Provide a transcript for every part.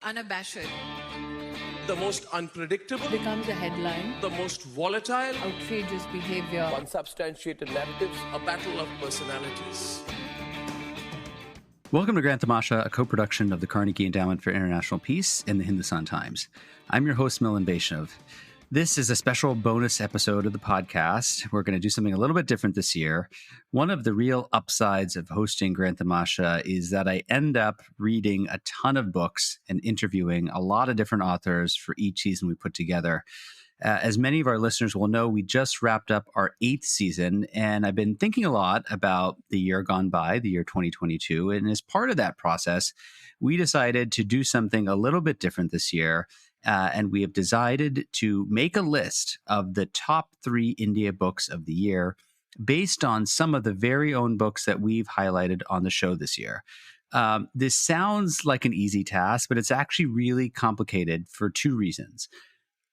unabashed, the most unpredictable, becomes a headline, the most volatile, outrageous behavior, unsubstantiated narratives, a battle of personalities. Welcome to Grand Tamasha, a co-production of the Carnegie Endowment for International Peace and the Hindustan Times. I'm your host, Milan Vaishnav. This is a special bonus episode of the podcast. We're going to do something a little bit different this year. One of the real upsides of hosting Grand Tamasha is that I end up reading a ton of books and interviewing a lot of different authors for each season we put together. As many of our listeners will know, we just wrapped up our 8th season, and I've been thinking a lot about the year gone by, the year 2022. And as part of that process, we decided to do something a little bit different this year. And we have decided to make a list of the top 3 India books of the year based on some of the very own books that we've highlighted on the show this year. This sounds like an easy task, but it's actually really complicated for 2 reasons.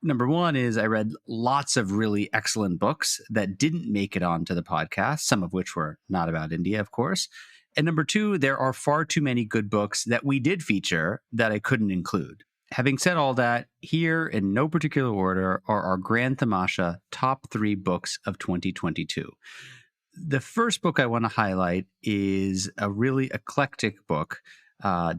Number one is I read lots of really excellent books that didn't make it onto the podcast, some of which were not about India, of course. And number 2, there are far too many good books that we did feature that I couldn't include. Having said all that, here in no particular order are our Grand Tamasha top 3 books of 2022. The first book I want to highlight is a really eclectic book,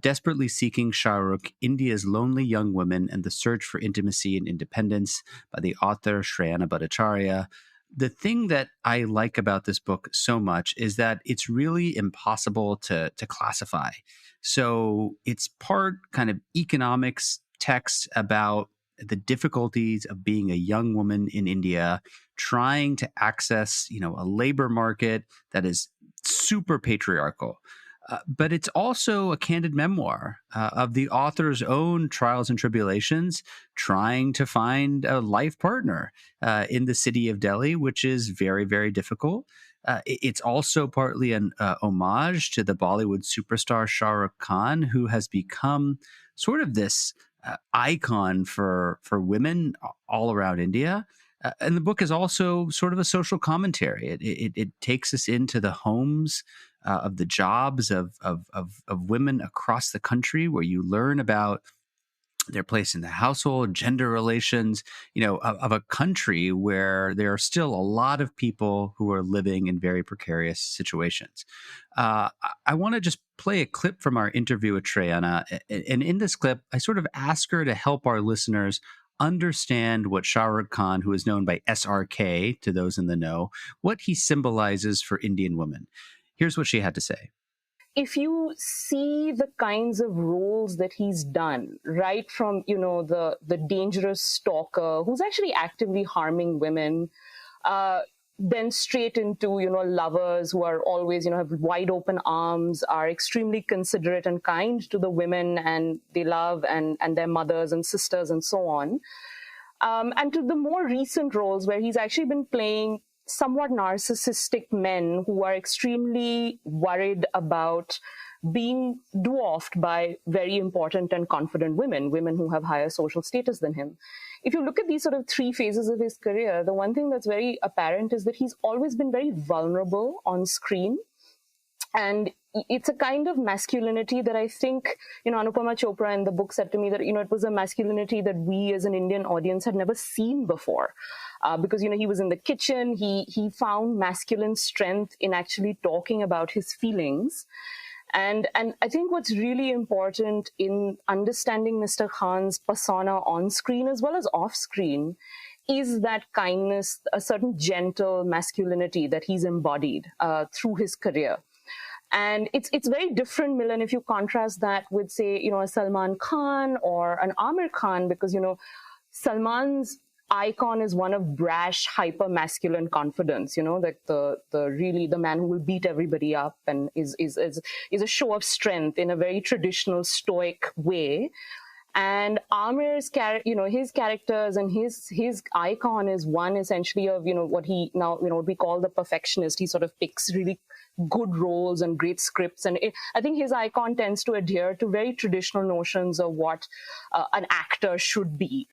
Desperately Seeking Shah Rukh, India's Lonely Young Women and the Search for Intimacy and Independence by the author Shrayana Bhattacharya. The thing that I like about this book so much is that it's really impossible to classify. So it's part kind of economics text about the difficulties of being a young woman in India, trying to access, a labor market that is super patriarchal. But it's also a candid memoir of the author's own trials and tribulations, trying to find a life partner in the city of Delhi, which is very, very difficult. It's also partly an homage to the Bollywood superstar Shah Rukh Khan, who has become sort of this icon for women all around India. And the book is also sort of a social commentary. It takes us into the homes of the jobs of women across the country, where you learn about their place in the household, gender relations, of a country where there are still a lot of people who are living in very precarious situations. I want to just play a clip from our interview with Shrayana. And in this clip, I sort of ask her to help our listeners understand what Shah Rukh Khan, who is known by SRK to those in the know, what he symbolizes for Indian women. Here's what she had to say. If you see the kinds of roles that he's done, right from, the dangerous stalker who's actually actively harming women, then straight into, lovers who are always, have wide open arms, are extremely considerate and kind to the women and they love and their mothers and sisters and so on. And to the more recent roles where he's actually been playing somewhat narcissistic men who are extremely worried about being dwarfed by very important and confident women who have higher social status than him. If you look at these sort of 3 phases of his career, the one thing that's very apparent is that he's always been very vulnerable on screen. And it's a kind of masculinity that I think, Anupama Chopra in the book said to me that, it was a masculinity that we as an Indian audience had never seen before. Because, he was in the kitchen, he found masculine strength in actually talking about his feelings. And I think what's really important in understanding Mr. Khan's persona on screen as well as off screen is that kindness, a certain gentle masculinity that he's embodied through his career. And it's very different, Milan, if you contrast that with, say, a Salman Khan or an Amir Khan, because, Salman's icon is one of brash, hyper masculine confidence, like the man who will beat everybody up and is a show of strength in a very traditional stoic way. And Amir's his characters and his icon is one essentially of, what we call the perfectionist. He sort of picks really good roles and great scripts. And I think his icon tends to adhere to very traditional notions of what an actor should be.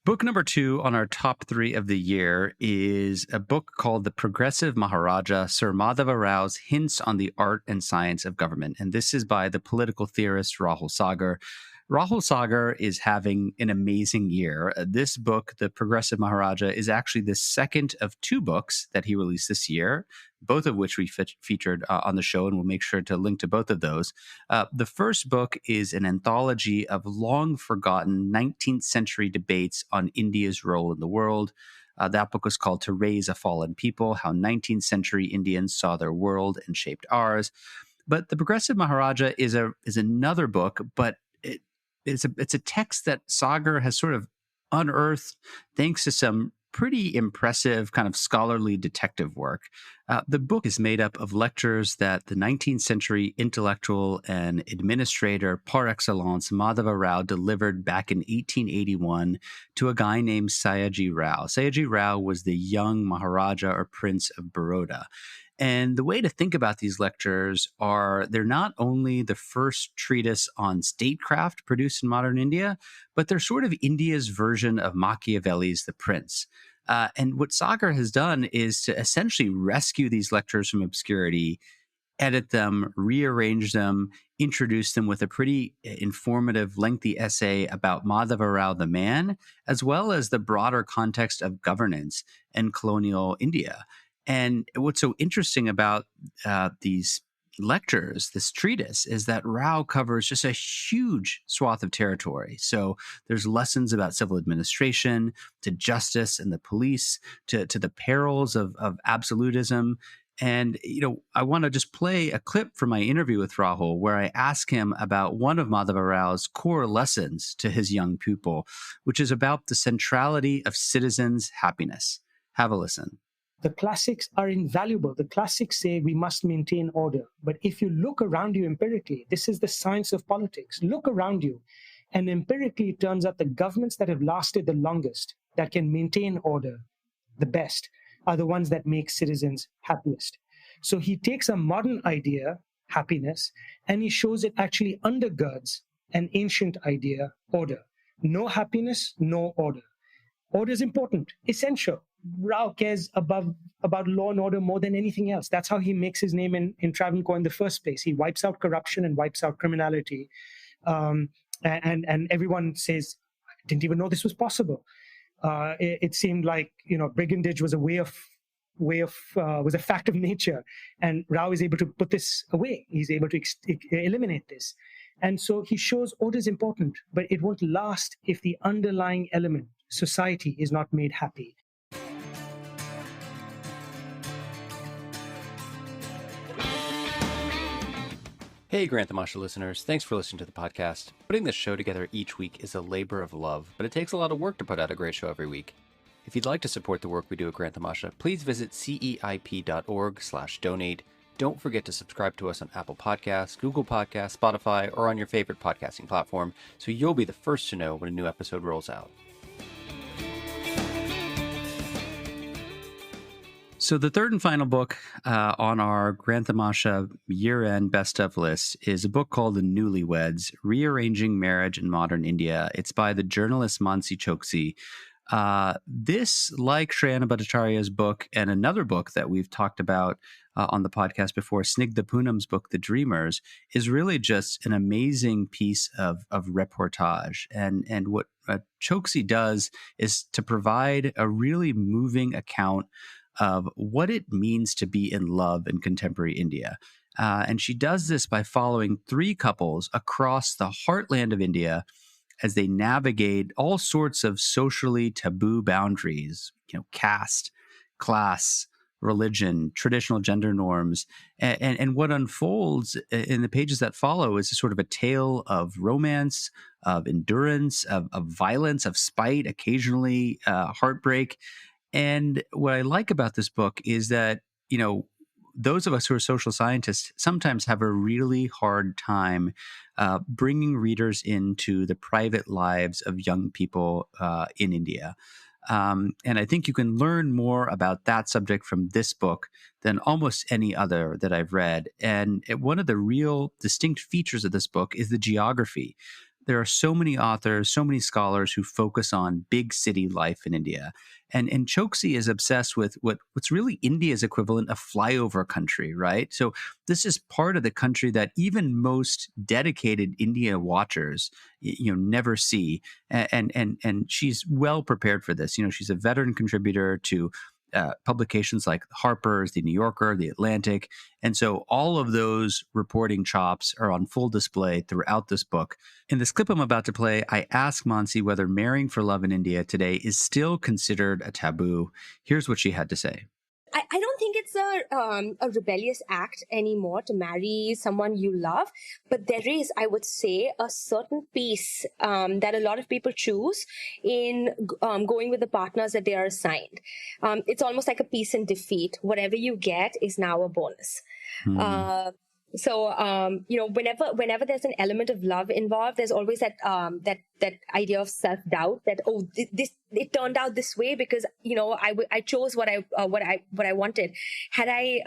Book number 2 on our top 3 of the year is a book called The Progressive Maharaja, Sir Madhava Rao's Hints on the Art and Science of Government. And this is by the political theorist Rahul Sagar. Rahul Sagar is having an amazing year. This book, The Progressive Maharaja, is actually the second of 2 books that he released this year, both of which we featured on the show, and we'll make sure to link to both of those. The first book is an anthology of long-forgotten 19th century debates on India's role in the world. That book was called To Raise a Fallen People, How 19th Century Indians Saw Their World and Shaped Ours. But The Progressive Maharaja is another book, but it's a text that Sagar has sort of unearthed thanks to some pretty impressive kind of scholarly detective work. The book is made up of lectures that the 19th century intellectual and administrator par excellence Madhava Rao delivered back in 1881 to a guy named Sayaji Rao. Sayaji Rao was the young Maharaja or Prince of Baroda. And the way to think about these lectures are they're not only the first treatise on statecraft produced in modern India, but they're sort of India's version of Machiavelli's The Prince. And what Sagar has done is to essentially rescue these lectures from obscurity, edit them, rearrange them, introduce them with a pretty informative, lengthy essay about Madhava Rao the man, as well as the broader context of governance in colonial India. And what's so interesting about these lectures, this treatise, is that Rao covers just a huge swath of territory. So there's lessons about civil administration, to justice and the police, to the perils of absolutism. And, I want to just play a clip from my interview with Rahul where I ask him about one of Madhava Rao's core lessons to his young pupil, which is about the centrality of citizens' happiness. Have a listen. The classics are invaluable. The classics say we must maintain order. But if you look around you empirically, this is the science of politics. Look around you. And empirically, it turns out the governments that have lasted the longest, that can maintain order the best, are the ones that make citizens happiest. So he takes a modern idea, happiness, and he shows it actually undergirds an ancient idea, order. No happiness, no order. Order is important, essential. Rao cares about law and order more than anything else. That's how he makes his name in Travancore in the first place. He wipes out corruption and wipes out criminality. And everyone says, I didn't even know this was possible. It seemed like, brigandage was was a fact of nature. And Rao is able to put this away. He's able to eliminate this. And so he shows order is important, but it won't last if the underlying element, society, is not made happy. Hey, Grand Tamasha listeners. Thanks for listening to the podcast. Putting this show together each week is a labor of love, but it takes a lot of work to put out a great show every week. If you'd like to support the work we do at Grand Tamasha, please visit ceip.org/donate. Don't forget to subscribe to us on Apple Podcasts, Google Podcasts, Spotify, or on your favorite podcasting platform, so you'll be the first to know when a new episode rolls out. So the third and final book on our Grand Tamasha year-end best-of list is a book called The Newlyweds, Rearranging Marriage in Modern India. It's by the journalist Mansi Choksi. This, like Shrayana Bhattacharya's book and another book that we've talked about on the podcast before, Snigdha Poonam's book, The Dreamers, is really just an amazing piece of reportage. And what Choksi does is to provide a really moving account of what it means to be in love in contemporary India. And she does this by following 3 couples across the heartland of India as they navigate all sorts of socially taboo boundaries, caste, class, religion, traditional gender norms. And what unfolds in the pages that follow is sort of a tale of romance, of endurance, of violence, of spite, occasionally heartbreak. And what I like about this book is that, those of us who are social scientists sometimes have a really hard time bringing readers into the private lives of young people in India. And I think you can learn more about that subject from this book than almost any other that I've read. And one of the real distinct features of this book is the geography. there are so many authors, so many scholars who focus on big city life in India. And Choksi is obsessed with what's really India's equivalent of flyover country, right? So this is part of the country that even most dedicated India watchers, never see. And she's well prepared for this. She's a veteran contributor to publications like Harper's, the New Yorker, the Atlantic. And so all of those reporting chops are on full display throughout this book. In this clip I'm about to play, I ask Mansi whether marrying for love in India today is still considered a taboo. Here's what she had to say. I don't think it's a rebellious act anymore to marry someone you love, but there is, I would say, a certain peace that a lot of people choose in going with the partners that they are assigned. It's almost like a peace in defeat. Whatever you get is now a bonus. So, whenever there's an element of love involved, there's always that idea of self-doubt that, it turned out this way because, I chose what I wanted. Had I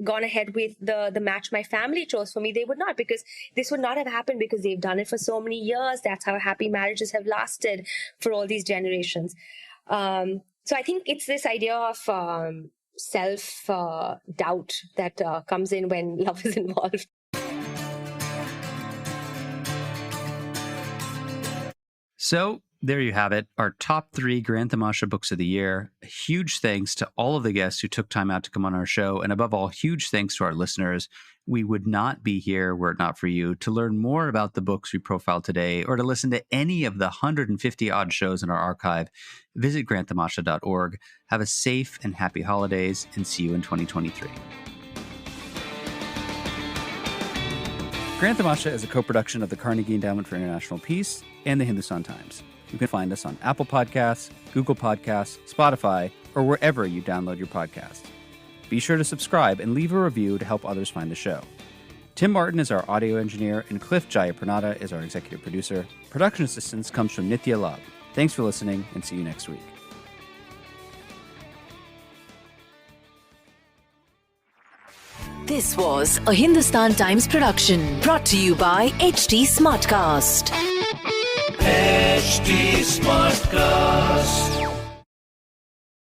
gone ahead with the match my family chose for me, they would not, because this would not have happened because they've done it for so many years. That's how happy marriages have lasted for all these generations. So I think it's this idea of self-doubt that comes in when love is involved. So there you have it, our top 3 Grand Tamasha books of the year. A huge thanks to all of the guests who took time out to come on our show. And above all, huge thanks to our listeners. We would not be here were it not for you. To learn more about the books we profiled today or to listen to any of the 150 odd shows in our archive, visit grandtamasha.org. Have a safe and happy holidays and see you in 2023. Grand Tamasha is a co-production of the Carnegie Endowment for International Peace and the Hindustan Times. You can find us on Apple Podcasts, Google Podcasts, Spotify, or wherever you download your podcasts. Be sure to subscribe and leave a review to help others find the show. Tim Martin is our audio engineer, and Cliff Jayapranada is our executive producer. Production assistance comes from Nitya Lab. Thanks for listening, and see you next week. This was a Hindustan Times production brought to you by HT Smartcast. HT Smartcast.